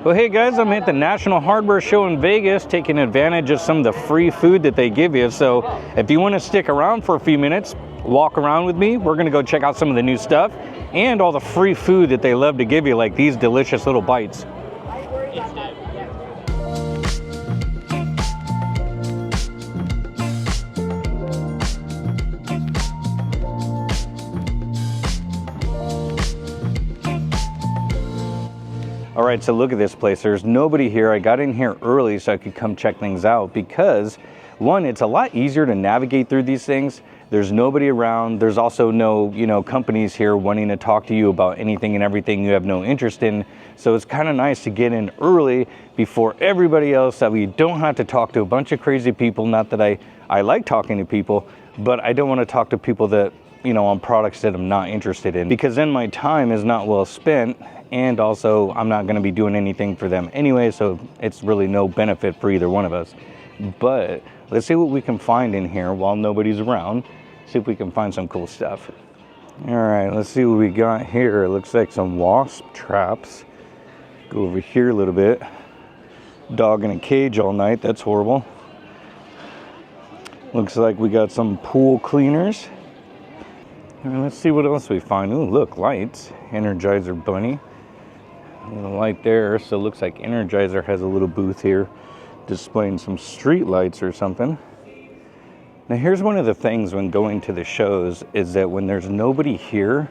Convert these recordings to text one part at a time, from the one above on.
Well, hey guys, I'm at the National Hardware Show in Vegas, taking advantage of some of the free food that they give you. So if you want to stick around for a few minutes, walk around with me. We're going to go check out some of the new stuff and all the free food that they love to give you, like these delicious little bites. All right, so look at this place. There's nobody here. I got in here early so I could come check things out because, one, it's a lot easier to navigate through these things. There's nobody around. There's also no, companies here wanting to talk to you about anything and everything you have no interest in. So it's kind of nice to get in early before everybody else, that we don't have to talk to a bunch of crazy people. Not that I like talking to people, but I don't want to talk to people that, on products that I'm not interested in, because then my time is not well spent. And also, I'm not going to be doing anything for them anyway, so it's really no benefit for either one of us. But let's see what we can find in here while nobody's around. See if we can find some cool stuff. All right, let's see what we got here. It looks like some wasp traps. Go over here a little bit. Dog in a cage all night. That's horrible. Looks like we got some pool cleaners. All right, let's see what else we find. Ooh, look, lights. Energizer bunny. A little light there, so it looks like Energizer has a little booth here displaying some street lights or something. Now here's one of the things when going to the shows is that when there's nobody here,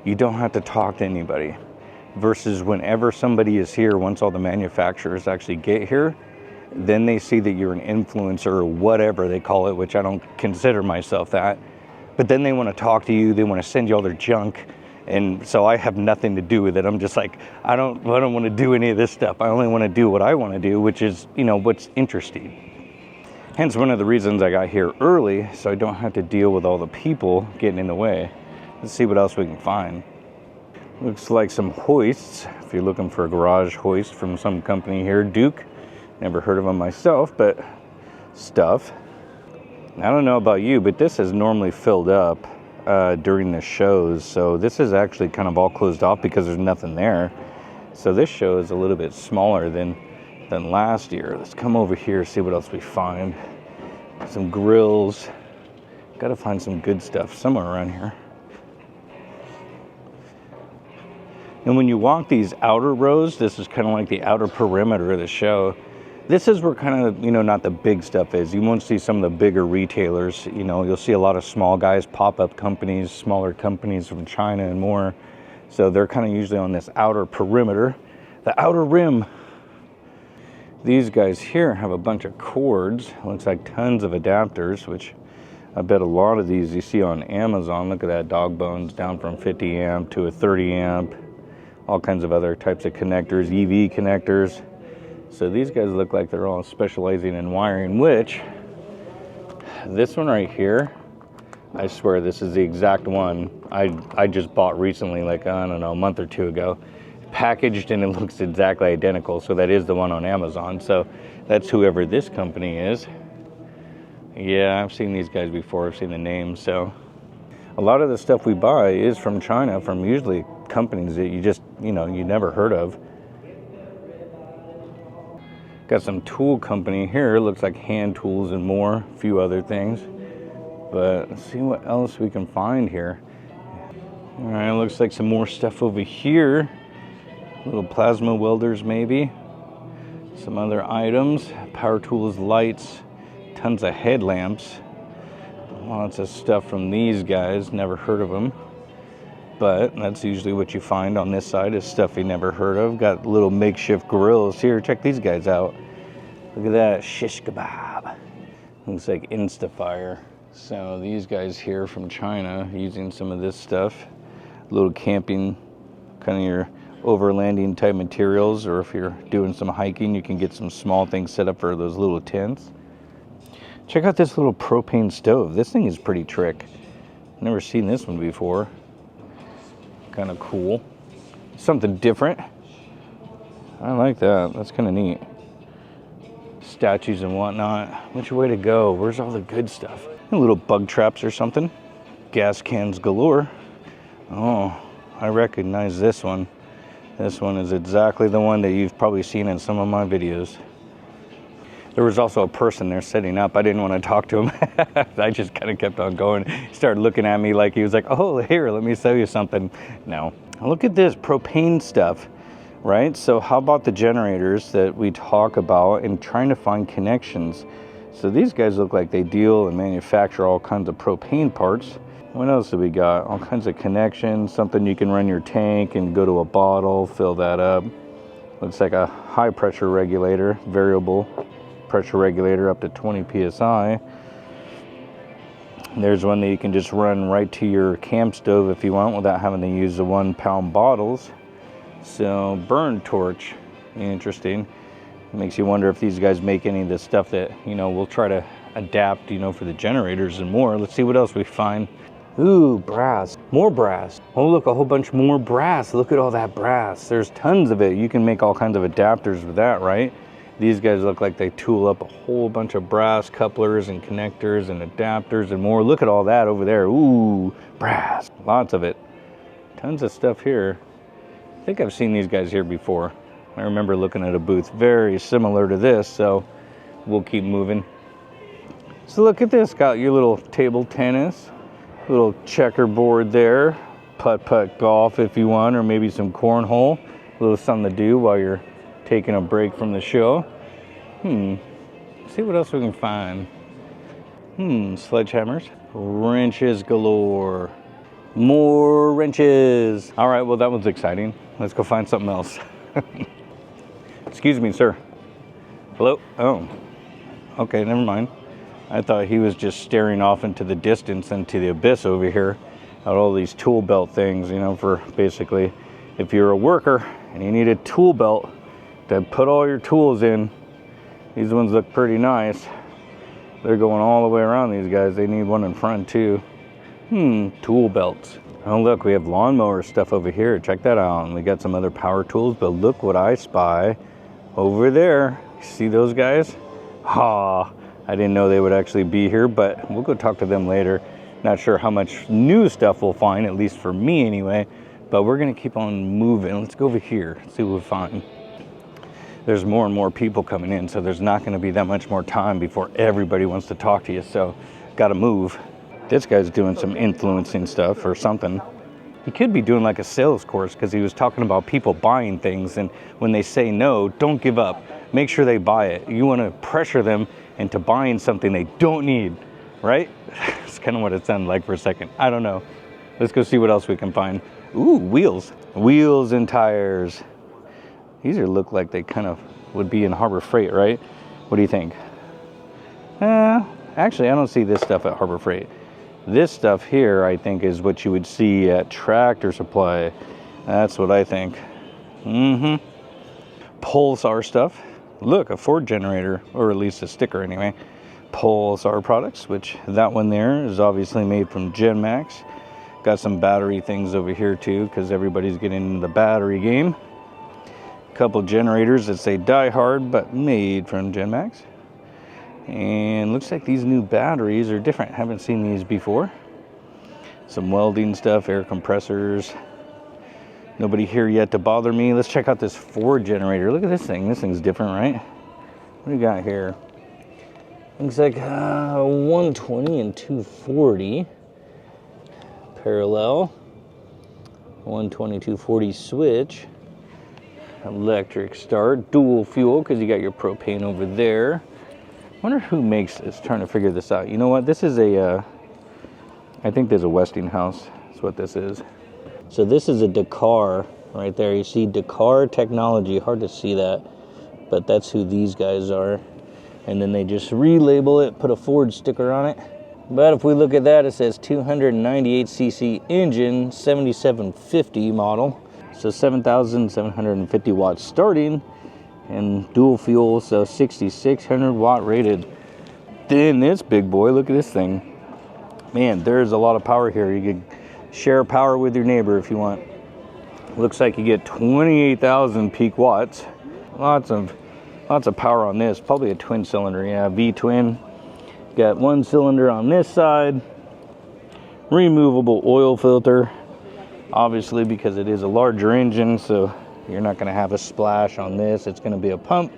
you don't have to talk to anybody. Versus whenever somebody is here, once all the manufacturers actually get here, then they see that you're an influencer or whatever they call it, which I don't consider myself that. But then they want to talk to you, they want to send you all their junk. And so I have nothing to do with it. I'm just like, I don't want to do any of this stuff. I only want to do what I want to do, which is, what's interesting. Hence one of the reasons I got here early, so I don't have to deal with all the people getting in the way. Let's see what else we can find. Looks like some hoists. If you're looking for a garage hoist from some company here, Duke. Never heard of them myself, but stuff. I don't know about you, but this is normally filled up during the shows, so this is actually kind of all closed off because there's nothing there. So this show is a little bit smaller than last year. Let's come over here, see what else we find. Some grills. Gotta find some good stuff somewhere around here. And when you walk these outer rows, this is kind of like the outer perimeter of the show. This is where kind of, not the big stuff is. You won't see some of the bigger retailers. You'll see a lot of small guys, pop-up companies, smaller companies from China and more. So they're kind of usually on this outer perimeter. The outer rim. These guys here have a bunch of cords. Looks like tons of adapters, which I bet a lot of these you see on Amazon. Look at that, dog bones down from 50 amp to a 30 amp. All kinds of other types of connectors, EV connectors. So these guys look like they're all specializing in wiring, which this one right here, I swear this is the exact one I just bought recently, like, I don't know, a month or two ago. Packaged and it looks exactly identical, so that is the one on Amazon. So that's whoever this company is. Yeah, I've seen these guys before, I've seen the names. So a lot of the stuff we buy is from China, from usually companies that you just, you never heard of. Got some tool company here. Looks like hand tools and more, a few other things. But let's see what else we can find here. All right, looks like some more stuff over here. Little plasma welders maybe. Some other items, power tools, lights, tons of headlamps. Lots of stuff from these guys, never heard of them. But that's usually what you find on this side, is stuff you never heard of. Got little makeshift grills here. Check these guys out. Look at that, shish kebab. Looks like Instafire. So these guys here from China using some of this stuff. Little camping, kind of your overlanding type materials, or if you're doing some hiking, you can get some small things set up for those little tents. Check out this little propane stove. This thing is pretty trick. Never seen this one before. Kind of cool. Something different. I like that. That's kind of neat. Statues and whatnot. Which way to go? Where's all the good stuff? Little bug traps or something. Gas cans galore. Oh, I recognize this one. This one is exactly the one that you've probably seen in some of my videos. There was also a person there setting up. I didn't want to talk to him. I just kind of kept on going. He started looking at me like he was like, oh, here, let me show you something. No. Look at this propane stuff, right? So how about the generators that we talk about and trying to find connections? So these guys look like they deal and manufacture all kinds of propane parts. What else do we got? All kinds of connections, something you can run your tank and go to a bottle, fill that up. Looks like a high pressure regulator, variable pressure regulator up to 20 psi. There's one that you can just run right to your camp stove if you want without having to use the 1 pound bottles. So burn torch, interesting. Makes you wonder if these guys make any of the stuff that, you know, we'll try to adapt, you know, for the generators and more. Let's see what else we find. Ooh, brass, more brass. Oh, look, a whole bunch more brass. Look at all that brass. There's tons of it. You can make all kinds of adapters with that, right? These guys look like they tool up a whole bunch of brass couplers and connectors and adapters and more. Look at all that over there. Ooh, brass, lots of it. Tons of stuff here. I think I've seen these guys here before. I remember looking at a booth very similar to this, so we'll keep moving. So look at this, got your little table tennis, little checkerboard there, putt-putt golf if you want, or maybe some cornhole, a little something to do while you're taking a break from the show. See what else we can find. Sledgehammers, wrenches galore, more wrenches. All right, well, that was exciting. Let's go find something else. Excuse me, sir. Hello? Oh, okay, never mind. I thought he was just staring off into the distance, into the abyss over here at all these tool belt things, you know, for basically if you're a worker and you need a tool belt to put all your tools in. These ones look pretty nice. They're going all the way around, these guys. They need one in front too. Tool belts. Oh look, we have lawnmower stuff over here. Check that out. And we got some other power tools, but look what I spy over there. See those guys? I didn't know they would actually be here, but we'll go talk to them later. Not sure how much new stuff we'll find, at least for me anyway, but we're gonna keep on moving. Let's go over here, see what we find. There's more and more people coming in, so there's not gonna be that much more time before everybody wants to talk to you, so gotta move. This guy's doing some influencing stuff or something. He could be doing like a sales course because he was talking about people buying things, and when they say no, don't give up. Make sure they buy it. You want to pressure them into buying something they don't need, right? It's kind of what it sounded like for a second. I don't know. Let's go see what else we can find. Ooh, wheels. Wheels and tires. These look like they kind of would be in Harbor Freight, right? What do you think? Actually, I don't see this stuff at Harbor Freight. This stuff here, I think, is what you would see at Tractor Supply. That's what I think. Pulsar stuff. Look, a Ford generator, or at least a sticker anyway. Pulsar products, which that one there is obviously made from GenMax. Got some battery things over here too, because everybody's getting into the battery game. A couple generators that say Die Hard, but made from GenMax. And looks like these new batteries are different. Haven't seen these before. Some welding stuff, air compressors. Nobody here yet to bother me. Let's check out this Ford generator. Look at this thing. This thing's different, right? What do we got here? Looks like 120 and 240 parallel. 120, 240 switch. Electric start, dual fuel, because you got your propane over there. Wonder who makes this. Trying to figure this out. You know what? This is a, I think there's a Westinghouse. That's what this is. So this is a Dakar right there. You see Dakar Technology. Hard to see that, but that's who these guys are. And then they just relabel it, put a Ford sticker on it. But if we look at that, it says 298cc engine, 7750 model. So 7,750 watts starting. And dual fuel, so 6,600 watt rated. Then this big boy, look at this thing. Man, there's a lot of power here. You could share power with your neighbor if you want. Looks like you get 28,000 peak watts. Lots of power on this. Probably a twin cylinder, yeah, V-twin. Got one cylinder on this side. Removable oil filter. Obviously, because it is a larger engine, so You're not going to have a splash on this. It's going to be a pump.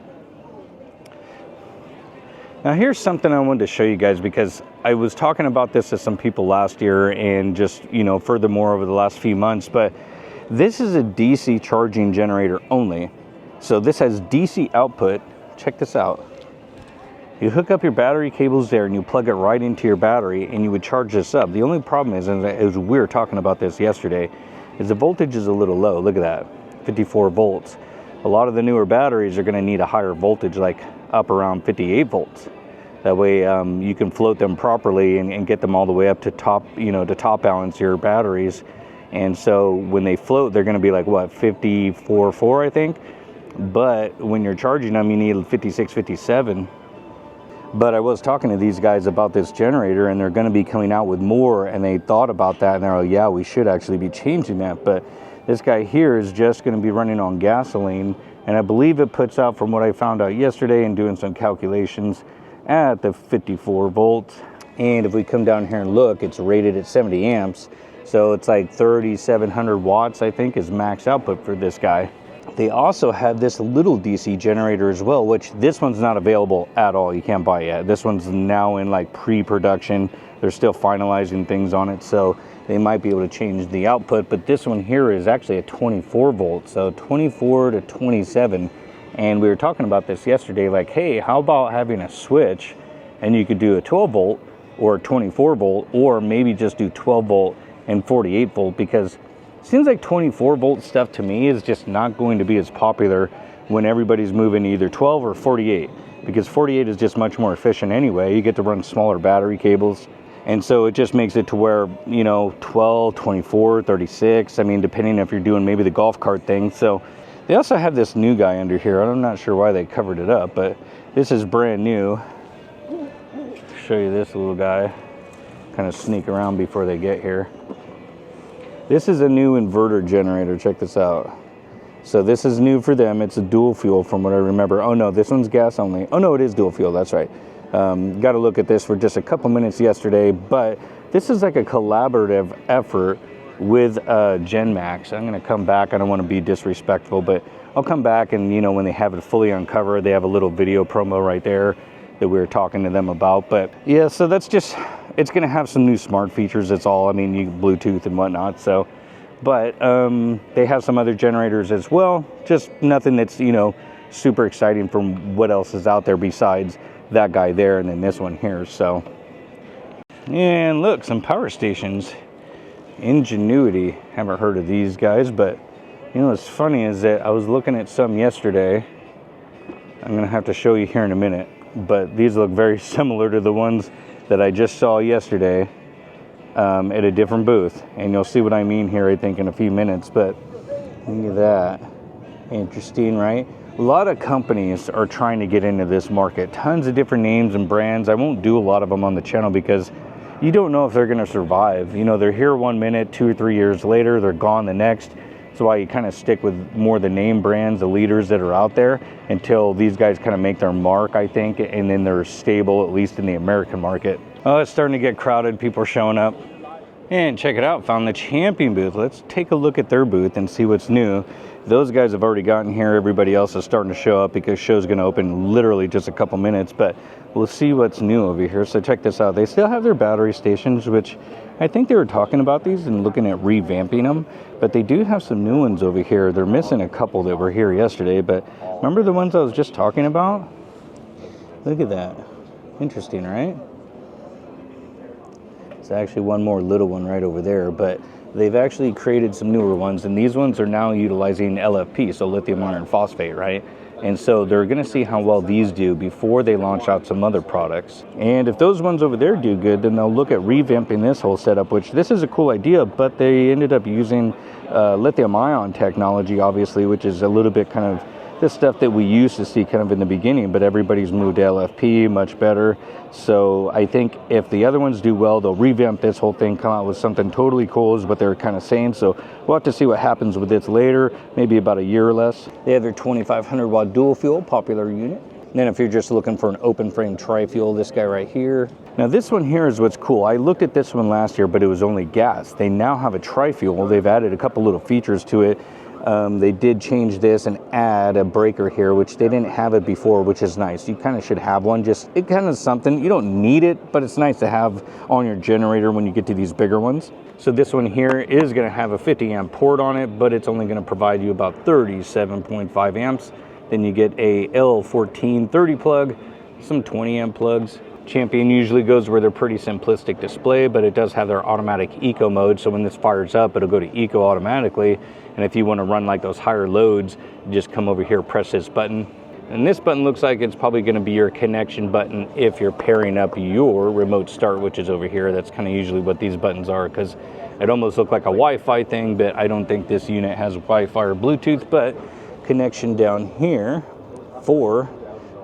Now here's something I wanted to show you guys, because I was talking about this to some people last year and just, you know, furthermore over the last few months, but this is a DC charging generator only. So this has DC output. Check this out. You hook up your battery cables there and you plug it right into your battery and you would charge this up. The only problem is, and as we were talking about this yesterday, is the voltage is a little low. Look at that, 54 volts. A lot of the newer batteries are going to need a higher voltage, like up around 58 volts. That way you can float them properly and get them all the way up to top, you know, to top balance your batteries. And so when they float, they're going to be like, what, 54.4, I think. But when you're charging them, you need 56, 57. But I was talking to these guys about this generator, and they're going to be coming out with more, and they thought about that, and they're like, yeah, we should actually be changing that. But this guy here is just going to be running on gasoline, and I believe it puts out, from what I found out yesterday and doing some calculations, at the 54 volts. And if we come down here and look, it's rated at 70 amps, so it's like 3,700 watts, I think, is max output for this guy. They also have this little DC generator as well, which this one's not available at all. You can't buy it yet. This one's now in like pre-production. They're still finalizing things on it, so they might be able to change the output. But this one here is actually a 24 volt, so 24 to 27. And we were talking about this yesterday, like, hey, how about having a switch and you could do a 12 volt or 24 volt, or maybe just do 12 volt and 48 volt, because it seems like 24 volt stuff to me is just not going to be as popular when everybody's moving to either 12 or 48, because 48 is just much more efficient anyway. You get to run smaller battery cables. And so it just makes it to where, you know, 12, 24, 36, I mean, depending if you're doing maybe the golf cart thing. So they also have this new guy under here. I'm not sure why they covered it up, but this is brand new. Show you this little guy. Kind of sneak around before they get here. This is a new inverter generator. Check this out. So this is new for them. It's a dual fuel from what I remember. Oh no, this one's gas only. Oh no, it is dual fuel, that's right. Got to look at this for just a couple minutes yesterday, but this is like a collaborative effort with GenMax. I'm going to come back. I don't want to be disrespectful, but I'll come back, and you know, when they have it fully uncovered, they have a little video promo right there that we were talking to them about. But yeah, so that's just, it's going to have some new smart features. That's all. I mean, you Bluetooth and whatnot. So, but they have some other generators as well. Just nothing that's, you know, super exciting from what else is out there besides that guy there and then this one here. So, and look, some power stations. Ingenuity, haven't heard of these guys, but you know what's funny is that I was looking at some yesterday. I'm gonna have to show you here in a minute, but these look very similar to the ones that I just saw yesterday at a different booth, and you'll see what I mean here, I think, in a few minutes. But look at that. Interesting, right? A lot of companies are trying to get into this market. Tons of different names and brands. I won't do a lot of them on the channel because you don't know if they're going to survive. You know, they're here 1 minute, 2 or 3 years later, they're gone the next. That's why you kind of stick with more the name brands, the leaders that are out there, until these guys kind of make their mark, I think, and then they're stable, at least in the American market. Oh, it's starting to get crowded. People are showing up. And check it out, found the Champion booth. Let's take a look at their booth and see what's new. Those guys have already gotten here. Everybody else is starting to show up because show's going to open literally just a couple minutes, but we'll see what's new over here. So check this out. They still have their battery stations, which I think they were talking about these and looking at revamping them, but they do have some new ones over here. They're missing a couple that were here yesterday, but remember the ones I was just talking about? Look at that. Interesting, right? It's actually one more little one right over there, but they've actually created some newer ones, and these ones are now utilizing LFP, so lithium iron phosphate, right? And so they're going to see how well these do before they launch out some other products. And if those ones over there do good, then they'll look at revamping this whole setup, which this is a cool idea, but they ended up using lithium ion technology, obviously, which is a little bit kind of the stuff that we used to see kind of in the beginning, but everybody's moved to LFP, much better. So I think if the other ones do well, they'll revamp this whole thing, come out with something totally cool is what they're kind of saying. So we'll have to see what happens with this later, maybe about a year or less. They have their 2500 watt dual fuel, popular unit. And then if you're just looking for an open frame tri-fuel, this guy right here. Now this one here is what's cool. I looked at this one last year, but it was only gas. They now have a tri-fuel. They've added a couple little features to it. They did change this and add a breaker here, which they didn't have it before, which is nice. You kind of should have one. Just, it kind of something. You don't need it, but it's nice to have on your generator when you get to these bigger ones. So this one here is going to have a 50 amp port on it, but it's only going to provide you about 37.5 amps. Then you get a L1430 plug, some 20 amp plugs. Champion usually goes where they're pretty simplistic display, but it does have their automatic eco mode. So when this fires up, it'll go to eco automatically. And if you want to run like those higher loads, you just come over here, press this button. And this button looks like it's probably going to be your connection button if you're pairing up your remote start, which is over here. That's kind of usually what these buttons are, because it almost looked like a Wi-Fi thing, but I don't think this unit has Wi-Fi or Bluetooth. But connection down here for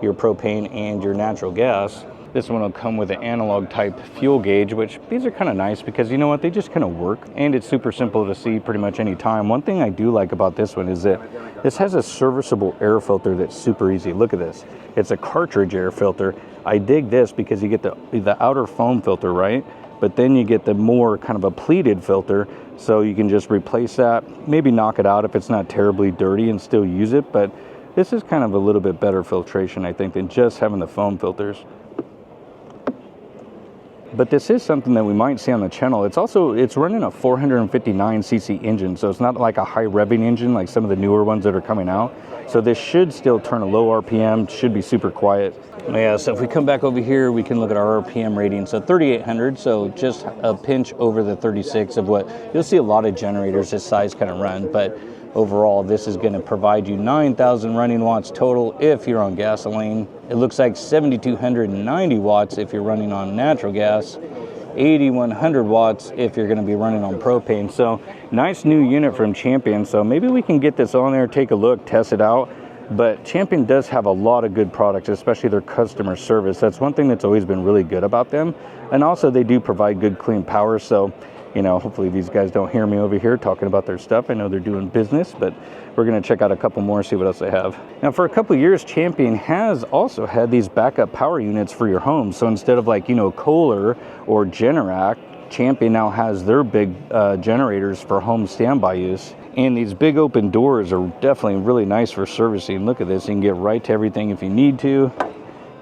your propane and your natural gas. This one will come with an analog type fuel gauge, which these are kind of nice because you know what, they just kind of work, and it's super simple to see pretty much any time. One thing I do like about this one is that this has a serviceable air filter that's super easy. Look at this. It's a cartridge air filter. I dig this because you get the outer foam filter, right? But then you get the more kind of a pleated filter, so you can just replace that, maybe knock it out if it's not terribly dirty and still use it. But this is kind of a little bit better filtration, I think, than just having the foam filters. But this is something that we might see on the channel. It's running a 459cc engine, so it's not like a high revving engine like some of the newer ones that are coming out. So this should still turn a low RPM, should be super quiet. Yeah, so if we come back over here, we can look at our RPM rating. So 3,800, so just a pinch over the 36 of what you'll see a lot of generators this size kind of run. But overall, this is going to provide you 9,000 running watts total if you're on gasoline. It looks like 7,290 watts if you're running on natural gas, 8,100 watts if you're going to be running on propane. So nice new unit from Champion. So maybe we can get this on there, take a look, test it out. But Champion does have a lot of good products, especially their customer service. That's one thing that's always been really good about them. And also they do provide good clean power. So, you know, hopefully these guys don't hear me over here talking about their stuff. I know they're doing business, but we're going to check out a couple more, see what else they have. Now, for a couple years, Champion has also had these backup power units for your home. So instead of like, you know, Kohler or Generac, Champion now has their big generators for home standby use. And these big open doors are definitely really nice for servicing. Look at this, you can get right to everything if you need to.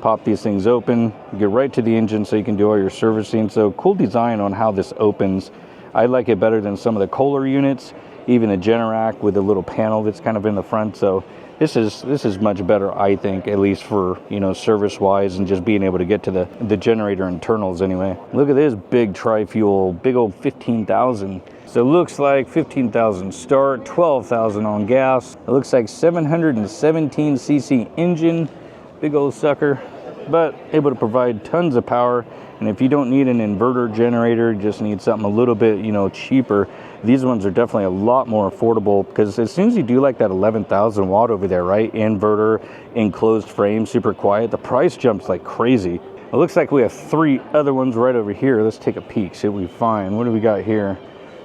Pop these things open, get right to the engine so you can do all your servicing. So cool design on how this opens. I like it better than some of the Kohler units, even the Generac with the little panel that's kind of in the front. So this is much better, I think, at least for, you know, service wise and just being able to get to the generator internals anyway. Look at this big tri-fuel, big old 15,000. So it looks like 15,000 start, 12,000 on gas. It looks like 717cc engine. Big old sucker, but able to provide tons of power. And if you don't need an inverter generator, just need something a little bit, you know, cheaper, these ones are definitely a lot more affordable, because as soon as you do like that 11,000 watt over there, right, inverter, enclosed frame, super quiet, the price jumps like crazy. It looks like we have 3 other ones right over here. Let's take a peek, see what we find. What do we got here?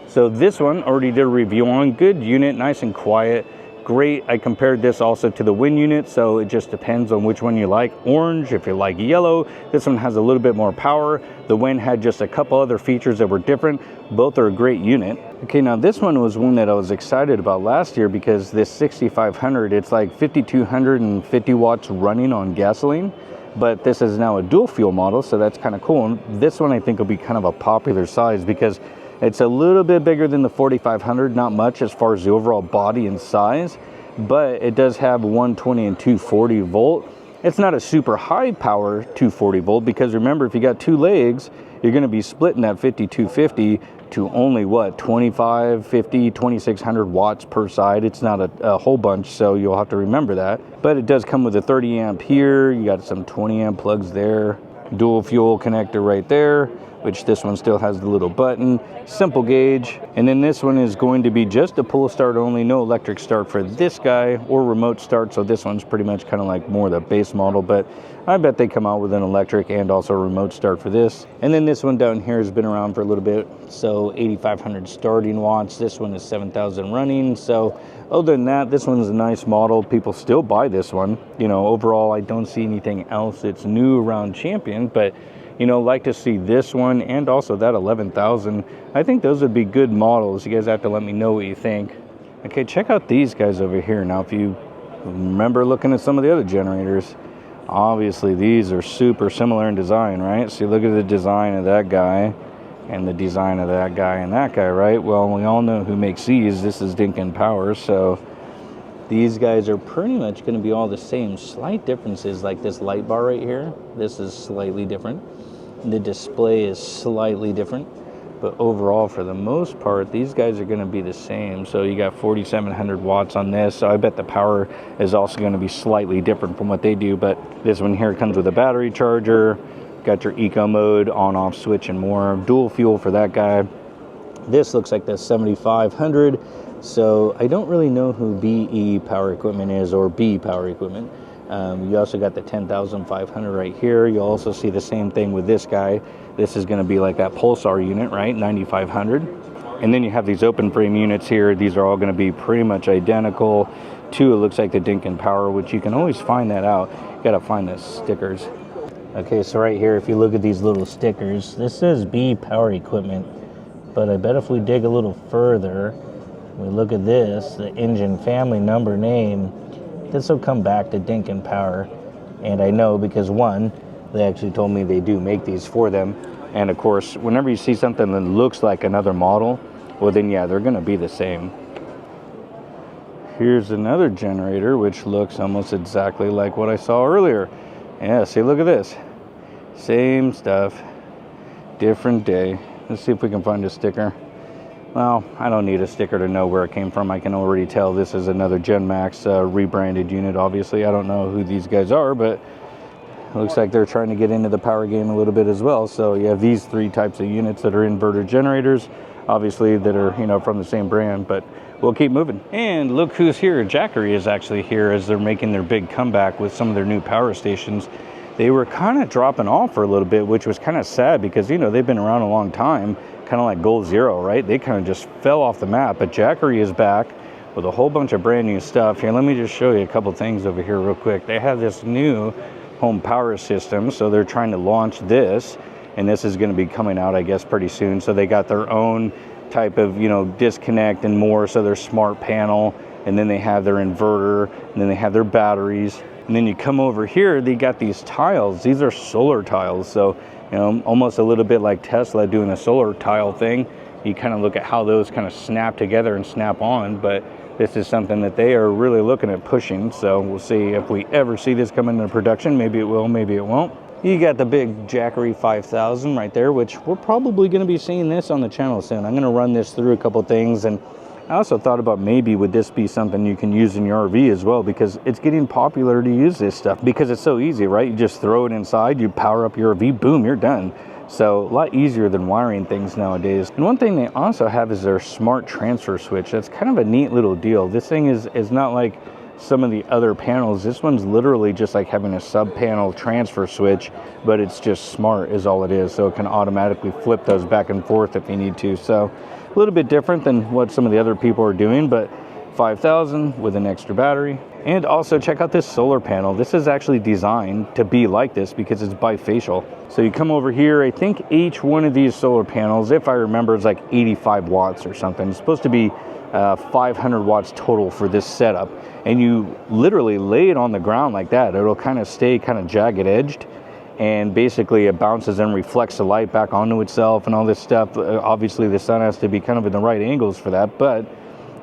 So this one already did a review on. Good unit, nice and quiet. Great. I compared this also to the Win unit, so it just depends on which one you like. Orange, if you like yellow, this one has a little bit more power. The Win had just a couple other features that were different. Both are a great unit. Okay, now this one was one that I was excited about last year because this 6500, it's like 5,250 watts running on gasoline, but this is now a dual fuel model, so that's kind of cool. And this one I think will be kind of a popular size because it's a little bit bigger than the 4500, not much as far as the overall body and size, but it does have 120 and 240 volt. It's not a super high power 240 volt because remember, if you got 2 legs, you're going to be splitting that 5250 to only what, 2550, 2600 watts per side. It's not a whole bunch, so you'll have to remember that. But it does come with a 30 amp here. You got some 20 amp plugs there, dual fuel connector right there, which this one still has the little button, simple gauge. And then this one is going to be just a pull start only, no electric start for this guy or remote start. So this one's pretty much kind of like more the base model, but I bet they come out with an electric and also a remote start for this. And then this one down here has been around for a little bit. So 8,500 starting watts. This one is 7,000 running. So other than that, this one's a nice model. People still buy this one. You know, overall, I don't see anything else that's new around Champion, but you know, like to see this one and also that 11,000. I think those would be good models. You guys have to let me know what you think. Okay, check out these guys over here. Now, if you remember looking at some of the other generators, obviously these are super similar in design, right? So you look at the design of that guy and the design of that guy and that guy, right? Well, we all know who makes these. This is Dinkin Power, so these guys are pretty much going to be all the same. Slight differences, like this light bar right here. This is slightly different. The display is slightly different. But overall, for the most part, these guys are going to be the same. So you got 4,700 watts on this. So I bet the power is also going to be slightly different from what they do. But this one here comes with a battery charger. Got your eco mode, on-off switch, and more. Dual fuel for that guy. This looks like the 7,500. So I don't really know who BE Power Equipment is, or B Power Equipment. You also got the 10,500 right here. You'll also see the same thing with this guy. This is going to be like that Pulsar unit, right? 9,500. And then you have these open frame units here. These are all going to be pretty much identical to, it looks like, the Dinkin Power, which you can always find that out. You got to find the stickers. Okay, so right here, if you look at these little stickers, this says B Power Equipment. But I bet if we dig a little further, we look at this, the engine family number name, this will come back to Dinkin Power. And I know because, one, they actually told me they do make these for them. And of course, whenever you see something that looks like another model, well then yeah, they're gonna be the same. Here's another generator, which looks almost exactly like what I saw earlier. Yeah, see, look at this. Same stuff, different day. Let's see if we can find a sticker. Well, I don't need a sticker to know where it came from. I can already tell this is another GenMax rebranded unit, obviously. I don't know who these guys are, but it looks like they're trying to get into the power game a little bit as well. So you have these three types of units that are inverter generators, obviously, that are, you know, from the same brand, but we'll keep moving. And look who's here. Jackery is actually here as they're making their big comeback with some of their new power stations. They were kind of dropping off for a little bit, which was kind of sad because, you know, they've been around a long time, kind of like Goal Zero, right? They kind of just fell off the map, but Jackery is back with a whole bunch of brand new stuff. Here, let me just show you a couple things over here real quick. They have this new home power system, so they're trying to launch this, and this is going to be coming out, I guess, pretty soon. So they got their own type of, you know, disconnect and more, so their smart panel, and then they have their inverter, and then they have their batteries. And then you come over here, they got these tiles. These are solar tiles, so, you know, almost a little bit like Tesla doing a solar tile thing. You kind of look at how those kind of snap together and snap on, but this is something that they are really looking at pushing. So we'll see if we ever see this come into production. Maybe it will, maybe it won't. You got the big Jackery 5000 right there, which we're probably going to be seeing this on the channel soon. I'm going to run this through a couple things, and I also thought about maybe would this be something you can use in your RV as well, because it's getting popular to use this stuff because it's so easy, right? You just throw it inside, you power up your RV, boom, you're done. So a lot easier than wiring things nowadays. And one thing they also have is their smart transfer switch. That's kind of a neat little deal. This thing is not like some of the other panels. This one's literally just like having a sub panel transfer switch, but it's just smart is all it is. So it can automatically flip those back and forth if you need to. So a little bit different than what some of the other people are doing, but 5,000 with an extra battery. And also check out this solar panel. This is actually designed to be like this because it's bifacial. So you come over here, I think each one of these solar panels, if I remember, is like 85 watts or something. It's supposed to be 500 watts total for this setup. And you literally lay it on the ground like that. It'll kind of stay kind of jagged edged. And basically it bounces and reflects the light back onto itself and all this stuff. Obviously the sun has to be kind of in the right angles for that, but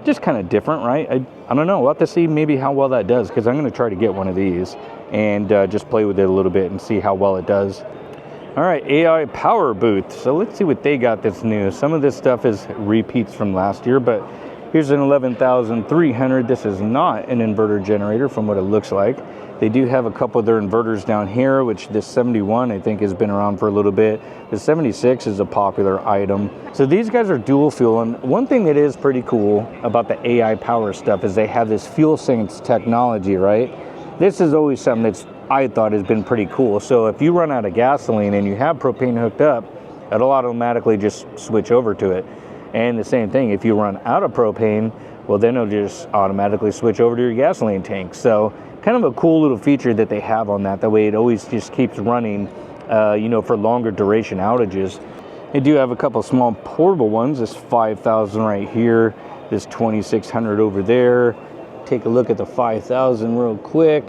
just kind of different, right? I don't know. We'll have to see maybe how well that does, because I'm going to try to get one of these and just play with it a little bit and see how well it does. All right, AI power booth. So let's see what they got that's new. Some of this stuff is repeats from last year, but here's an 11,300. This is not an inverter generator from what it looks like. They do have a couple of their inverters down here, which this 71 I think has been around for a little bit. The 76 is a popular item. So these guys are dual fuel, and one thing that is pretty cool about the AI power stuff is they have this fuel sense technology, right? This is always something that's I thought has been pretty cool. So if you run out of gasoline and you have propane hooked up, it'll automatically just switch over to it. And the same thing, if you run out of propane, well then it'll just automatically switch over to your gasoline tank. So kind of a cool little feature that they have on that. That way it always just keeps running, you know, for longer duration outages. They do have a couple small portable ones. This 5,000 right here. this 2600 over there. Take a look at the 5000 real quick.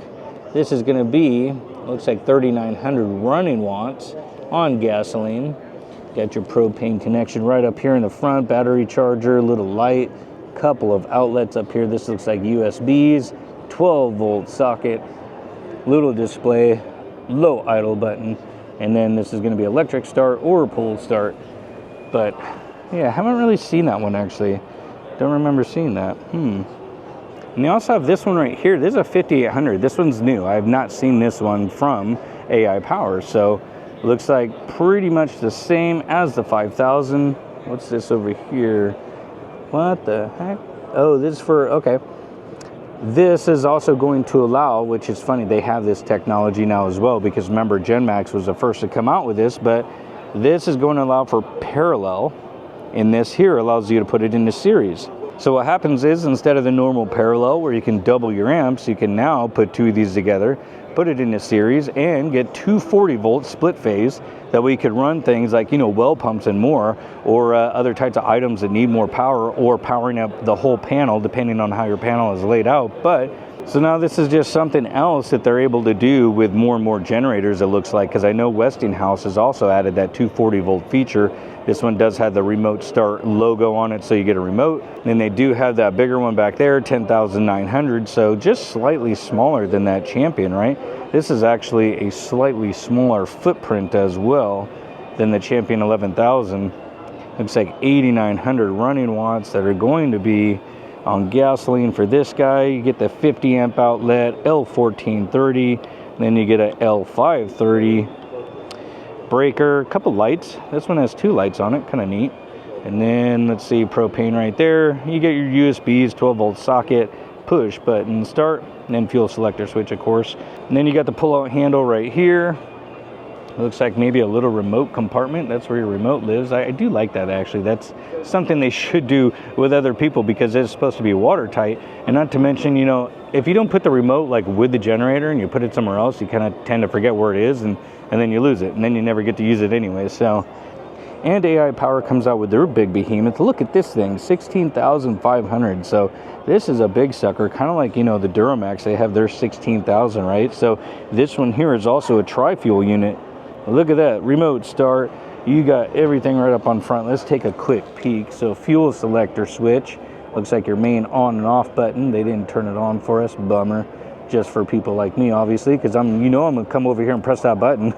This is going to be, looks like 3900 running watts on gasoline. Got your propane connection right up here in the front, battery charger, little light, couple of outlets up here. This looks like USBs, 12 volt socket, little display, low idle button, and then this is going to be electric start or pull start. But yeah, I haven't really seen that one actually. Don't remember seeing that. And they also have this one right here. This is a 5800. This one's new. I have not seen this one from AI Power. So looks like pretty much the same as the 5000. What's this over here? What the heck? Oh, this is for, okay. This is also going to allow, which is funny, they have this technology now as well, because remember, GenMax was the first to come out with this, but this is going to allow for parallel, and this here allows you to put it into series. So what happens is, instead of the normal parallel where you can double your amps, you can now put two of these together, put it into series, and get 240 volt split phase. That way you could run things like, you know, well pumps and more, or other types of items that need more power, or powering up the whole panel depending on how your panel is laid out. But so now this is just something else that they're able to do with more and more generators, it looks like, because I know Westinghouse has also added that 240 volt feature. This one does have the remote start logo on it, so you get a remote. And they do have that bigger one back there, 10,900, so just slightly smaller than that Champion, right? This is actually a slightly smaller footprint as well than the Champion 11,000. Looks like 8,900 running watts that are going to be on gasoline for this guy. You get the 50 amp outlet, L1430, then you get a L530 breaker, a couple lights. This one has two lights on it, kind of neat. And then let's see, propane right there. You get your USBs, 12 volt socket, push button start, and then fuel selector switch, of course. And then you got the pull out handle right here. It looks like maybe a little remote compartment. That's where your remote lives. I do like that, actually. That's something they should do with other people, because it's supposed to be watertight. And not to mention, you know, if you don't put the remote like with the generator and you put it somewhere else, you kind of tend to forget where it is, and then you lose it, and then you never get to use it anyway. So, and AI Power comes out with their big behemoth. Look at this thing, 16,500. So this is a big sucker, kind of like, you know, the Duramax. They have their 16,000, right? So this one here is also a tri-fuel unit. Look at that, remote start. You got everything right up on front. Let's take a quick peek. So fuel selector switch. Looks like your main on and off button. They didn't turn it on for us, bummer. Just for people like me, obviously, because I'm gonna come over here and press that button.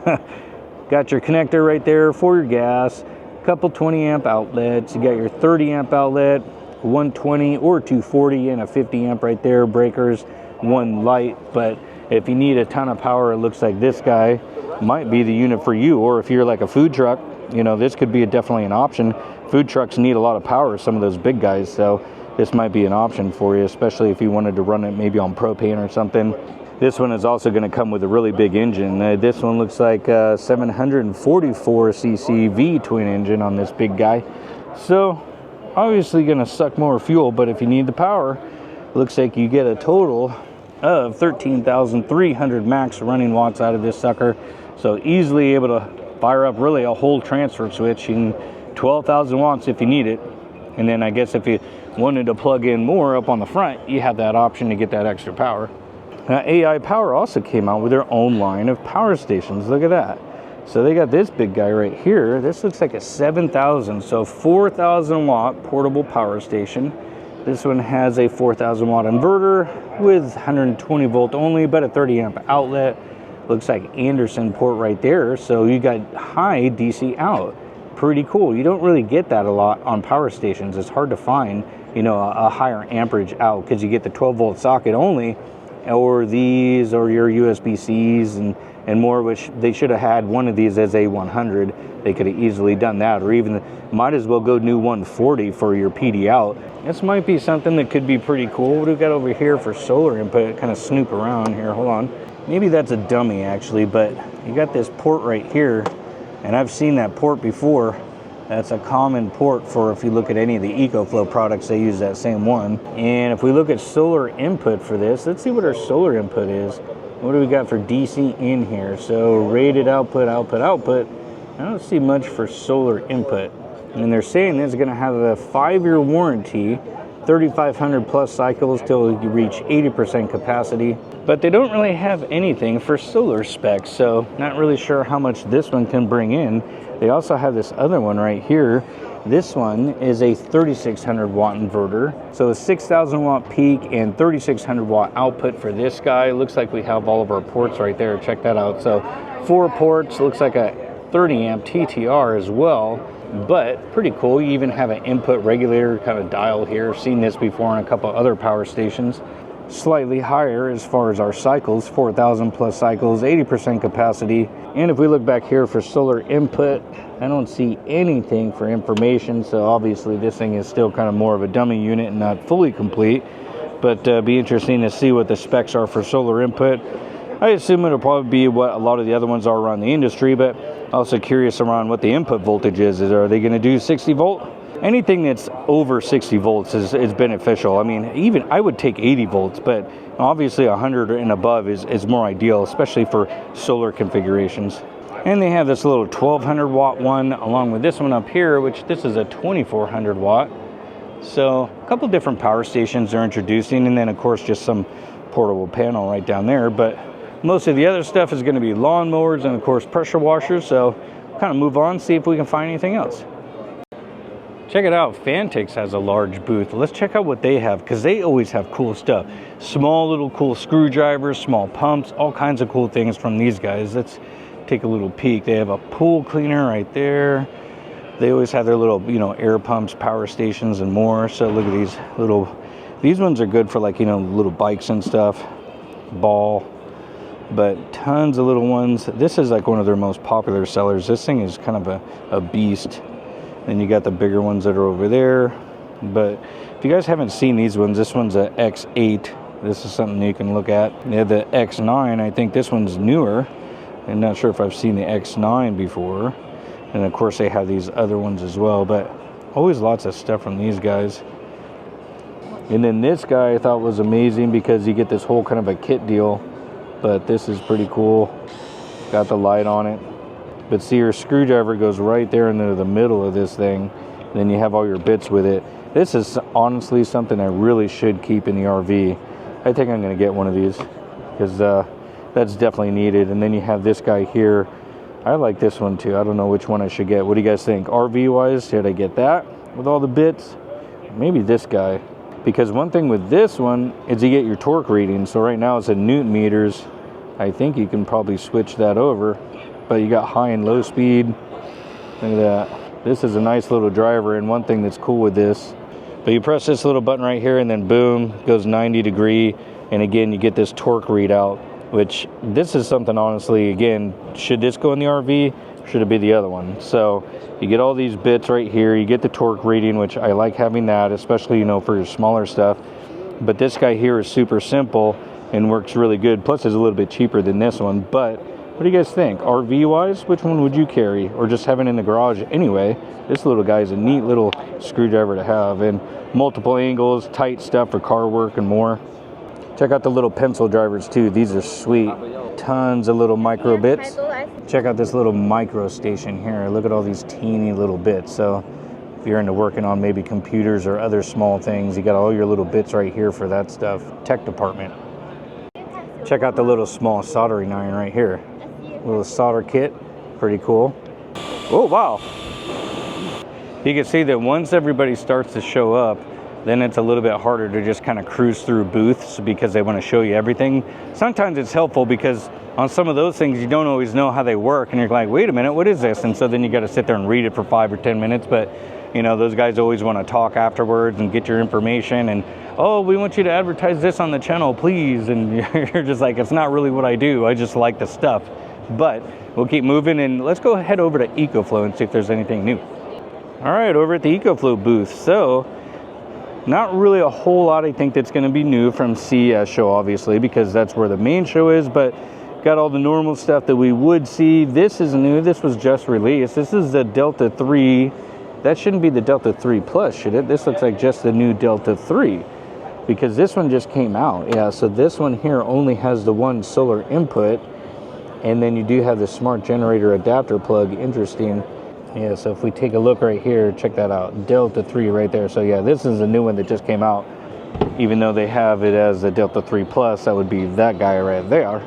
Got your connector right there for your gas. Couple 20 amp outlets. You got your 30 amp outlet, 120 or 240, and a 50 amp right there. Breakers, one light. But if you need a ton of power, it looks like this guy might be the unit for you. Or if you're like a food truck, you know, this could be definitely an option. Food trucks need a lot of power, some of those big guys, so this might be an option for you, especially if you wanted to run it maybe on propane or something. This one is also going to come with a really big engine. This one looks like 744 cc V twin engine on this big guy. So obviously going to suck more fuel, but if you need the power, looks like you get a total of 13,300 max running watts out of this sucker. So easily able to fire up really a whole transfer switch in 12,000 watts if you need it. And then I guess if you wanted to plug in more up on the front, you have that option to get that extra power. Now, AI Power also came out with their own line of power stations. Look at that. So they got this big guy right here. This looks like a 7,000, so 4,000 watt portable power station. This one has a 4,000 watt inverter with 120 volt only, but a 30 amp outlet. Looks like Anderson port right there. So you got high DC out. Pretty cool. You don't really get that a lot on power stations. It's hard to find, you know, a higher amperage out, because you get the 12 volt socket only, or these, or your USB-Cs and more, which they should have had one of these as a 100. They could have easily done that, or even might as well go new 140 for your PD out. This might be something that could be pretty cool. What do we got over here for solar input? Kind of snoop around here. Hold on. Maybe that's a dummy actually, but you got this port right here, and I've seen that port before. That's a common port for, if you look at any of the EcoFlow products, they use that same one. And if we look at solar input for this, let's see what our solar input is. What do we got for DC in here? So rated output. I don't see much for solar input. And they're saying this is going to have a 5-year warranty 3,500 plus cycles till you reach 80% capacity. But they don't really have anything for solar specs, so not really sure how much this one can bring in. They also have this other one right here. This one is a 3,600 watt inverter. So a 6,000 watt peak and 3,600 watt output for this guy. Looks like we have all of our ports right there. Check that out. So 4 ports, looks like a 30 amp TTR as well, but pretty cool. You even have an input regulator kind of dial here. I've seen this before on a couple other power stations. Slightly higher as far as our cycles, 4,000 plus cycles, 80% capacity. And if we look back here for solar input, I don't see anything for information, so obviously this thing is still kind of more of a dummy unit and not fully complete, but be interesting to see what the specs are for solar input. I assume it'll probably be what a lot of the other ones are around the industry, but also curious around what the input voltage is. Are they going to do 60 volt? Anything that's over 60 volts is beneficial. I mean, even I would take 80 volts, but obviously 100 and above is more ideal, especially for solar configurations. And they have this little 1,200 watt one along with this one up here, which this is a 2,400 watt. So a couple different power stations they're introducing, and then of course just some portable panel right down there. But most of the other stuff is going to be lawnmowers and of course pressure washers. So kind of move on, see if we can find anything else. Check it out, Fantix has a large booth. Let's check out what they have, because they always have cool stuff. Small little cool screwdrivers, small pumps, all kinds of cool things from these guys. Let's take a little peek. They have a pool cleaner right there. They always have their little, air pumps, power stations, and more. So look at these ones are good for like, little bikes and stuff, ball, but tons of little ones. This is like one of their most popular sellers. This thing is kind of a beast. Then you got the bigger ones that are over there. But if you guys haven't seen these ones, this one's a X8. This is something you can look at. They have the X9. I think this one's newer. I'm not sure if I've seen the X9 before. And of course they have these other ones as well. But always lots of stuff from these guys. And then this guy I thought was amazing because you get this whole kind of a kit deal. But this is pretty cool. Got the light on it. But see, your screwdriver goes right there into the middle of this thing. Then you have all your bits with it. This is honestly something I really should keep in the RV. I think I'm going to get one of these because that's definitely needed. And then you have this guy here. I like this one too. I don't know which one I should get. What do you guys think? RV wise, should I get that with all the bits? Maybe this guy. Because one thing with this one is you get your torque reading. So right now it's at Newton meters. I think you can probably switch that over. But you got high and low speed. Look at that. This is a nice little driver, and one thing that's cool with this, but you press this little button right here and then boom, goes 90 degree, and again you get this torque readout, which this is something honestly, again, should this go in the RV? Should it be the other one? So you get all these bits right here, you get the torque reading, which I like having that, especially for your smaller stuff. But this guy here is super simple and works really good, plus it's a little bit cheaper than this one. But what do you guys think? RV wise, which one would you carry, or just have it in the garage anyway? This little guy is a neat little screwdriver to have, and multiple angles, tight stuff for car work and more. Check out the little pencil drivers too. These are sweet. Tons of little micro bits. Check out this little micro station here. Look at all these teeny little bits. So if you're into working on maybe computers or other small things, you got all your little bits right here for that stuff. Tech department. Check out the little small soldering iron right here. Little solder kit, pretty cool. Oh wow. You can see that once everybody starts to show up, then it's a little bit harder to just kind of cruise through booths because they want to show you everything. Sometimes it's helpful because on some of those things you don't always know how they work, and you're like, wait a minute, what is this? And so then you got to sit there and read it for 5 or 10 minutes. But those guys always want to talk afterwards and get your information, and oh, we want you to advertise this on the channel, please. And you're just like, it's not really what I do, I just like the stuff. But we'll keep moving, and let's go head over to EcoFlow and see if there's anything new. All right, over at the EcoFlow booth. So not really a whole lot I think that's going to be new from CES show, obviously, because that's where the main show is, but got all the normal stuff that we would see. This is new. This was just released. This is the Delta 3. That shouldn't be the Delta 3 Plus, should it? This looks like just the new Delta 3, because this one just came out. Yeah, so this one here only has the one solar input, and then you do have the smart generator adapter plug. Interesting. Yeah, so if we take a look right here, check that out, Delta 3 right there. So yeah, this is a new one that just came out. Even though they have it as a Delta 3 Plus, that would be that guy right there.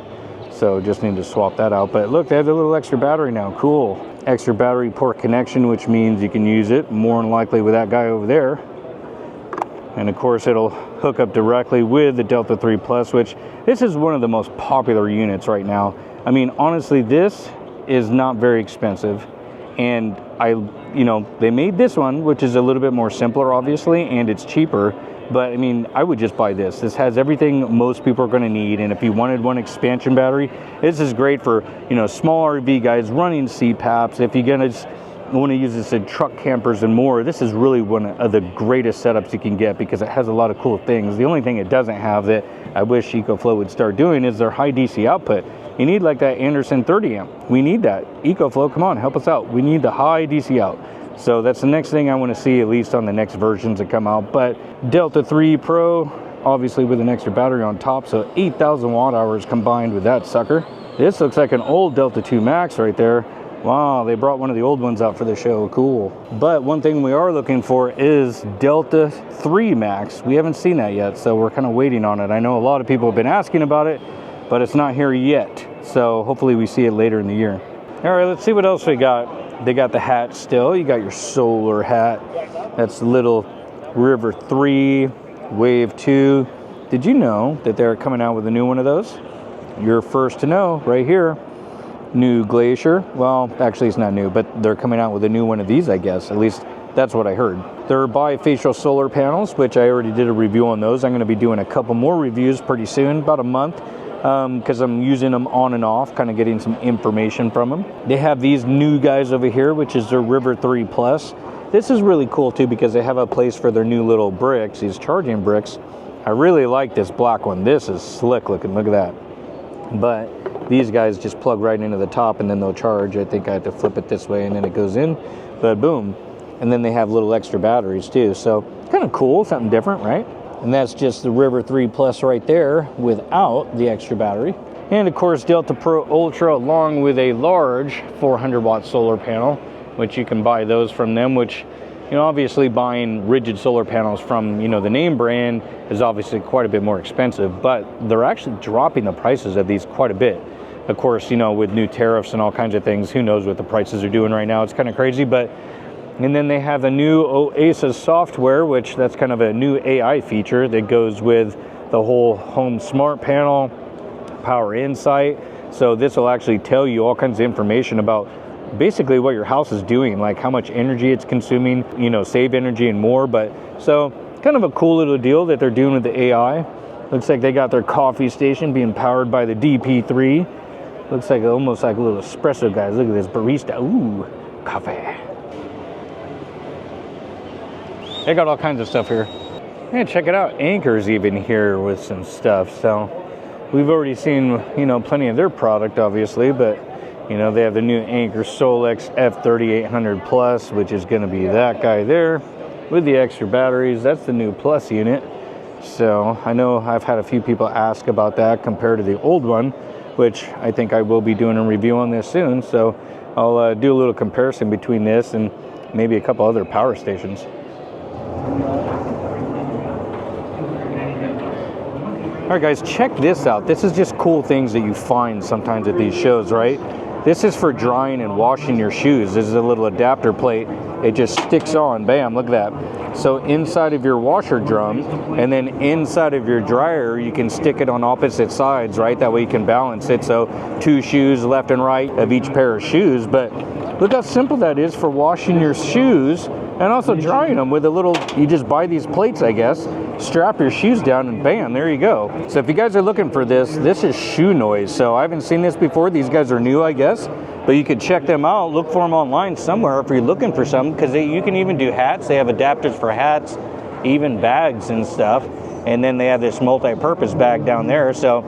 So just need to swap that out. But look, they have a little extra battery now. Cool. Extra battery port connection, which means you can use it more than likely with that guy over there. And of course, it'll hook up directly with the Delta 3 Plus, which this is one of the most popular units right now. I mean, honestly, this is not very expensive. And they made this one, which is a little bit more simpler, obviously, and it's cheaper. But I mean, I would just buy this. This has everything most people are going to need. And if you wanted one expansion battery, this is great for, small RV guys running CPAPs. If you're going to want to use this in truck campers and more, this is really one of the greatest setups you can get because it has a lot of cool things. The only thing it doesn't have that I wish EcoFlow would start doing is their high DC output. You need like that Anderson 30 amp. We need that. EcoFlow, come on, help us out. We need the high DC out. So that's the next thing I want to see, at least on the next versions that come out. But Delta 3 Pro, obviously with an extra battery on top, so 8,000 watt hours combined with that sucker. This looks like an old Delta 2 Max right there. Wow, they brought one of the old ones out for the show. Cool. But one thing we are looking for is Delta 3 Max. We haven't seen that yet, so we're kind of waiting on it. I know a lot of people have been asking about it, but it's not here yet. So hopefully we see it later in the year. All right, let's see what else we got. They got the hat still. You got your solar hat. That's little River 3, Wave 2. Did you know that they're coming out with a new one of those? You're first to know right here. New Glacier. Well, actually it's not new, but they're coming out with a new one of these, I guess. At least that's what I heard. They're bifacial solar panels, which I already did a review on those. I'm going to be doing a couple more reviews pretty soon, about a month. Because I'm using them on and off, kind of getting some information from them. They have these new guys over here, which is their River 3 Plus. This is really cool too because they have a place for their new little bricks, these charging bricks. I really like this black one. This is slick looking, look at that. But these guys just plug right into the top and then they'll charge. I think I have to flip it this way and then it goes in, but boom. And then they have little extra batteries too. So kind of cool, something different, right? And that's just the River 3 Plus right there without the extra battery. And of course, Delta Pro Ultra along with a large 400 watt solar panel, which you can buy those from them, which, obviously buying rigid solar panels from, the name brand is obviously quite a bit more expensive, but they're actually dropping the prices of these quite a bit. Of course, with new tariffs and all kinds of things, who knows what the prices are doing right now. It's kind of crazy, but and then they have the new Oasis software, which that's kind of a new AI feature that goes with the whole home smart panel, power insight. So this will actually tell you all kinds of information about basically what your house is doing, like how much energy it's consuming, save energy and more. But so kind of a cool little deal that they're doing with the AI. Looks like they got their coffee station being powered by the DP3. Looks like almost like a little espresso, guys. Look at this barista. Ooh, coffee. They got all kinds of stuff here. Yeah, check it out. Anchor's even here with some stuff. So we've already seen, plenty of their product, obviously, but, they have the new Anchor Solex F3800 Plus, which is going to be that guy there with the extra batteries. That's the new Plus unit. So I know I've had a few people ask about that compared to the old one, which I think I will be doing a review on this soon. So I'll do a little comparison between this and maybe a couple other power stations. All right, guys, check this out. This is just cool things that you find sometimes at these shows, right? This is for drying and washing your shoes. This is a little adapter plate. It just sticks on, bam, look at that. So inside of your washer drum and then inside of your dryer, you can stick it on opposite sides, right? That way you can balance it. So 2 shoes left and right of each pair of shoes. But look how simple that is for washing your shoes and also drying them with a little, you just buy these plates, I guess, strap your shoes down and bam, there you go. So if you guys are looking for this is Shoe Noise. So I haven't seen this before. These guys are new, I guess, but you could check them out. Look for them online somewhere if you're looking for some, because you can even do hats. They have adapters for hats, even bags and stuff. And then they have this multi-purpose bag down there. So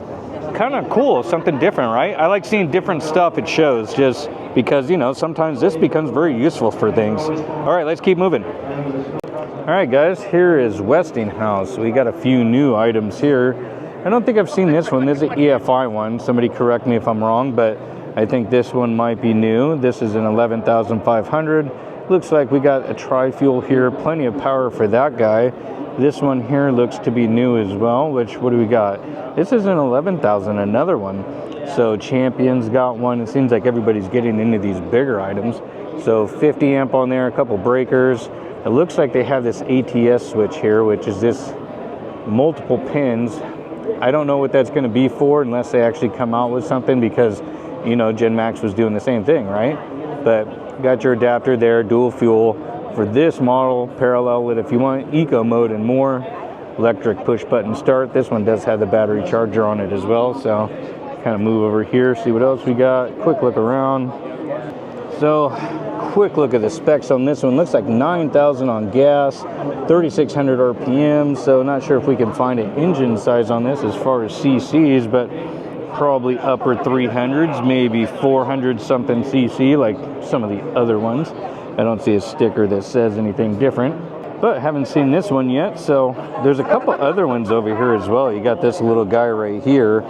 kind of cool, something different, right? I like seeing different stuff at shows just because, sometimes this becomes very useful for things. All right, let's keep moving. All right, guys, here is Westinghouse. We got a few new items here. I don't think I've seen this one. This is an EFI one. Somebody correct me if I'm wrong, but I think this one might be new. This is an 11,500. Looks like we got a tri-fuel here, plenty of power for that guy. This one here looks to be new as well, which, what do we got? This is an 11,000, another one. So Champion's got one. It seems like everybody's getting into these bigger items. So 50 amp on there, a couple breakers. It looks like they have this ATS switch here, which is this multiple pins. I don't know what that's going to be for unless they actually come out with something, because, you know, Gen Max was doing the same thing, right? But got your adapter there, dual fuel. For this model, parallel it if you want, eco mode and more. Electric push button start. This one does have the battery charger on it as well. So kind of move over here, see what else we got. Quick look around. So quick look at the specs on this one. Looks like 9,000 on gas, 3,600 RPM. So not sure if we can find an engine size on this as far as CCs, but probably upper 300s, maybe 400 something CC like some of the other ones. I don't see a sticker that says anything different, but haven't seen this one yet. So there's a couple other ones over here as well. You got this little guy right here.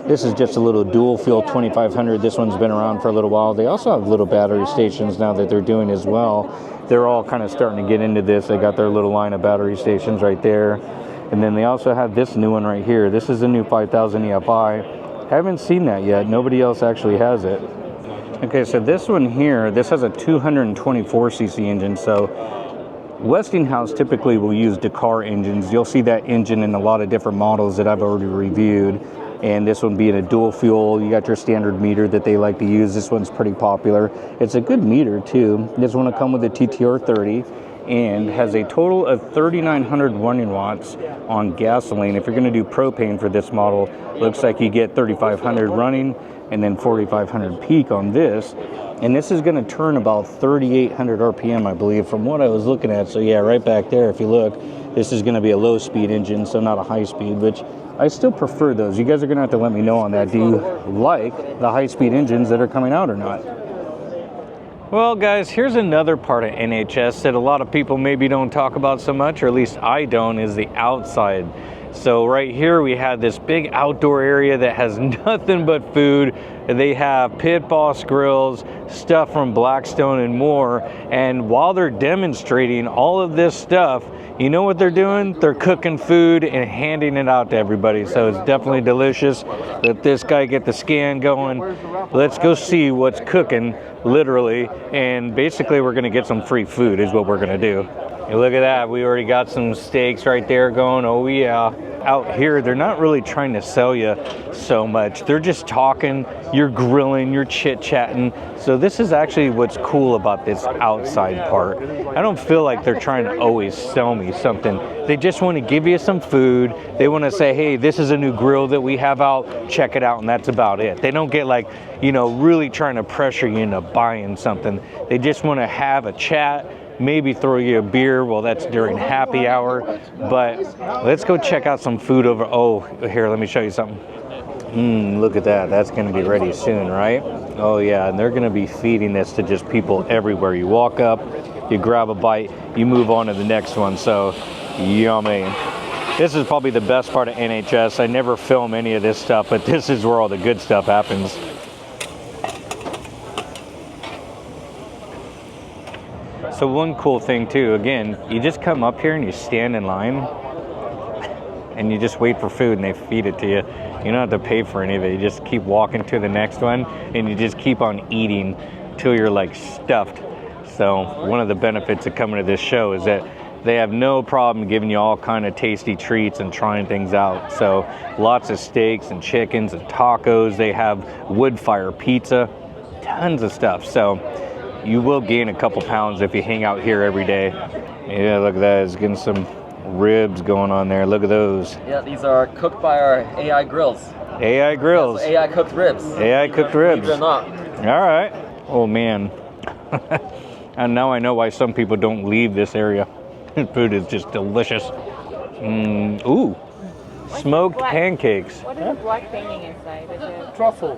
This is just a little dual fuel 2500. This one's been around for a little while. They also have little battery stations now that they're doing as well. They're all kind of starting to get into this. They got their little line of battery stations right there. And then they also have this new one right here. This is a new 5000 EFI. Haven't seen that yet. Nobody else actually has it. Okay, so this one here, this has a 224cc engine. So Westinghouse typically will use Dakar engines. You'll see that engine in a lot of different models that I've already reviewed. And this one being a dual fuel, you got your standard meter that they like to use. This one's pretty popular. It's a good meter too. This one will come with a TTR 30 and has a total of 3,900 running watts on gasoline. If you're going to do propane for this model, looks like you get 3,500 running and then 4,500 peak on this. And this is going to turn about 3,800 RPM, I believe, from what I was looking at. So yeah, right back there, if you look, this is going to be a low speed engine, so not a high speed, which I still prefer those. You guys are going to have to let me know on that. Do you like the high speed engines that are coming out or not? Well, guys, here's another part of NHS that a lot of people maybe don't talk about so much, or at least I don't, is the outside. So right here we have this big outdoor area that has nothing but food. They have Pit Boss grills, stuff from Blackstone and more. And while they're demonstrating all of this stuff, you know what they're doing? They're cooking food and handing it out to everybody. So it's definitely delicious. Let this guy get the scan going. Let's go see what's cooking, literally. And basically we're gonna get some free food is what we're gonna do. Hey, look at that, we already got some steaks right there going. Oh yeah. Out here, they're not really trying to sell you so much. They're just talking, you're grilling, you're chit-chatting. So this is actually what's cool about this outside part. I don't feel like they're trying to always sell me something. They just want to give you some food. They want to say, hey, this is a new grill that we have out, check it out, and that's about it. They don't get like, you know, really trying to pressure you into buying something. They just want to have a chat, maybe throw you a beer. Well, that's during happy hour, but let's go check out some food over. Oh, here, let me show you something. Look at that. That's going to be ready soon, right? Oh yeah, and they're going to be feeding this to just people everywhere. You walk up, you grab a bite, you move on to the next one. So yummy. This is probably the best part of NHS. I never film any of this stuff, but this is where all the good stuff happens. So one cool thing too, again, you just come up here and you stand in line and you just wait for food and they feed it to you. You don't have to pay for any of it. You just keep walking to the next one and you just keep on eating till you're like stuffed. So one of the benefits of coming to this show is that they have no problem giving you all kind of tasty treats and trying things out. So lots of steaks and chickens and tacos. They have wood fire pizza, tons of stuff. So you will gain a couple pounds if you hang out here every day. Yeah, look at that. It's getting some ribs going on there. Look at those. Yeah, these are cooked by our AI grills. AI grills. Yeah, so AI cooked ribs. AI cooked ribs. Believe it or not. All right. Oh, man. And now I know why some people don't leave this area. Food is just delicious. Ooh. Smoked pancakes. What is the black painting inside? Is it Truffle.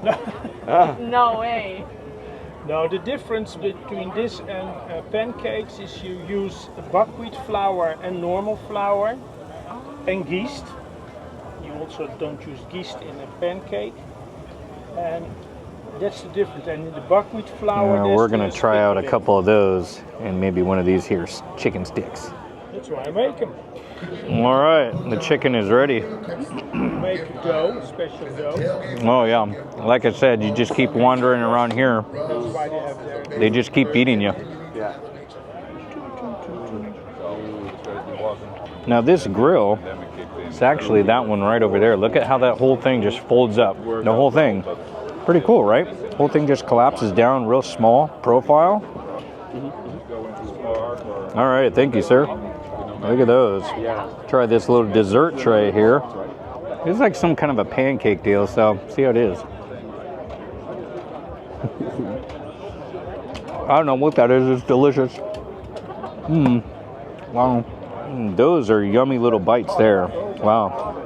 truffle? No way. No, the difference between this and pancakes is you use buckwheat flour and normal flour and yeast. You also don't use yeast in a pancake. And That's the difference. And in the buckwheat flour, We're there's gonna the try out a stick couple of those and maybe one of these here chicken sticks. in it. That's why I make them. All right, the chicken is ready. Make dough, special dough. Oh yeah, like I said, you just keep wandering around here. That's why they have their. They just keep feeding you. Yeah. Now this grill, it's actually that one right over there. Look at how that whole thing just folds up. The whole thing. Pretty cool, right? Whole thing just collapses down, real small profile. All right, thank you, sir. Look at those. Try this little dessert tray here. It's like some kind of a pancake deal, so see how it is. I don't know what that is. It's delicious. Wow. Those are yummy little bites there. Wow.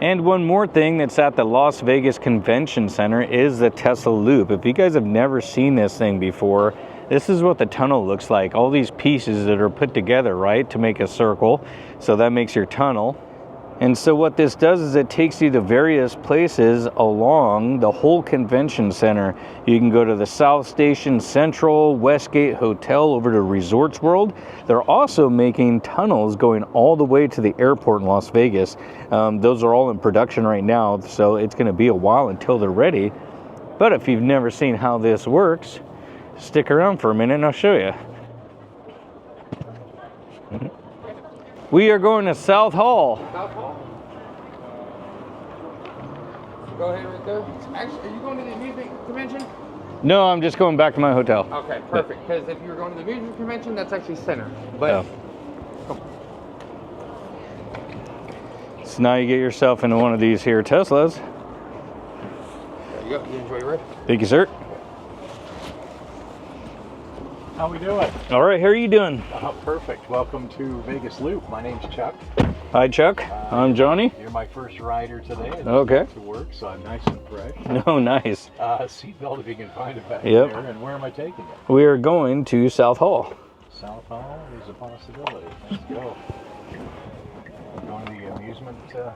And one more thing that's at the Las Vegas Convention Center is the Tesla Loop. If you guys have never seen this thing before, this is what the tunnel looks like. All these pieces that are put together, right, to make a circle. So that makes your tunnel. And so what this does is it takes you to various places along the whole convention center. You can go to the South Station, Central, Westgate Hotel, over to Resorts World. They're also making tunnels going all the way to the airport in Las Vegas. Those are all in production right now, so it's going to be a while until they're ready. But if you've never seen how this works, stick around for a minute and I'll show you. We are going to South Hall. Go ahead right there. Actually, are you going to the amusement convention? No, I'm just going back to my hotel. Okay, perfect. Because if you're going to the amusement convention, that's actually center. But So now you get yourself into one of these here Teslas. there you go. You enjoy your ride. Thank you, sir. How we doing? All right, how are you doing? Perfect. Welcome to Vegas Loop. My name's Chuck. Hi, Chuck. I'm Johnny. You're my first rider today. Okay. To work, so I'm nice and fresh. Oh, nice. Seatbelt if you can find it back Yep. there. And where am I taking it? We are going to South Hall. South Hall is a possibility. Let's go. Going to the amusement show?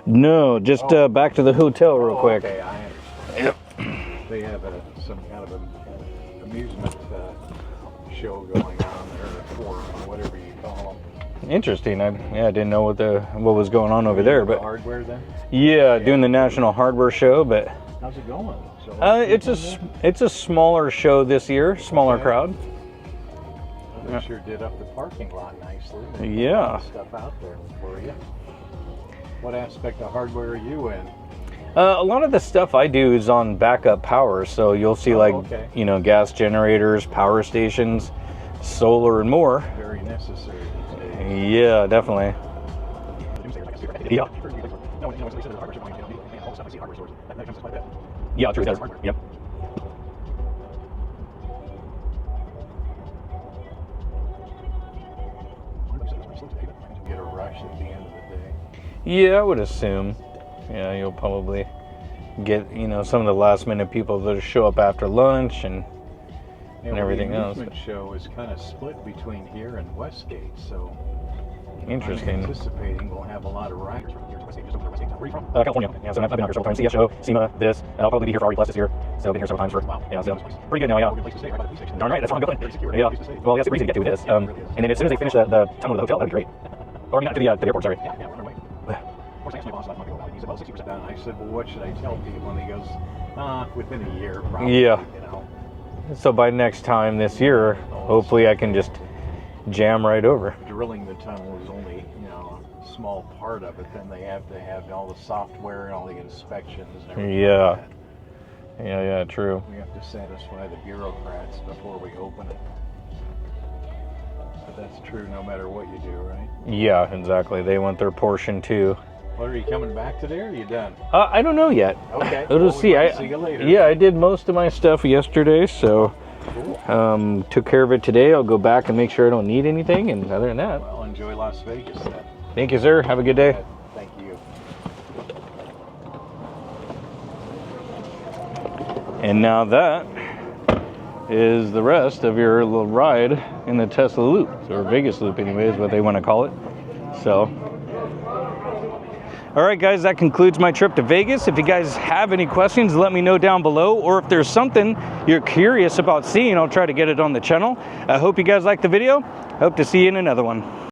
No, just back to the hotel real quick. Okay, I understand. Yep. They have some kind of an amusement show going on there, or whatever you call them. Interesting. I didn't know what was going on over there, but hardware then? yeah, doing the National Hardware Show. But How's it going? So it's a smaller show this year, smaller crowd. They sure did up the parking lot nicely. They put Yeah. a lot of stuff out there for you. What aspect of hardware are you in? A lot of the stuff I do is on backup power, so you'll see okay. gas generators, power stations, solar, and more. Very necessary these days. Yeah, definitely. Yeah. Yeah, true. Yep. Get a rush at the end of the day. Yeah, I would assume. Yeah, you'll probably get, some of the last minute people that show up after lunch and everything else. The amusement show is kind of split between here and Westgate, so Interesting. I'm anticipating we'll have a lot of riders. California. Yeah, so I've been out here several times. CSO, SEMA, this. I'll probably be here for RE Plus this year. So I've been here several times for, yeah, so pretty good now, yeah. Darn right, that's where I'm going. Yeah. Well, yeah, super easy to get to it is. And then as soon as they finish the tunnel to the hotel, that'd be great. Or not to the airport, sorry. Yeah, run away. He said, well, 60% down. I said, well, what should I tell people? And he goes, within a year, probably. Yeah. So by next time this year, hopefully I can just jam right over. Drilling the tunnel is only, a small part of it. Then they have to have all the software and all the inspections and everything. Yeah. Like that. Yeah, true. We have to satisfy the bureaucrats before we open it. But that's true no matter what you do, right? Yeah, exactly. They want their portion too. What, are you coming back today or are you done? I don't know yet. Okay. We'll we see. might see you later. Yeah, I did most of my stuff yesterday, so Cool. took care of it today. I'll go back and make sure I don't need anything, and other than that, Well, enjoy Las Vegas then. thank you, sir. Have a good day. Thank you. And now that is the rest of your little ride in the Tesla Loop, or Vegas Loop anyway is what they want to call it. So All right, guys, that concludes my trip to Vegas. If you guys have any questions, let me know down below, or if there's something you're curious about seeing, I'll try to get it on the channel. I hope you guys liked the video. Hope to see you in another one.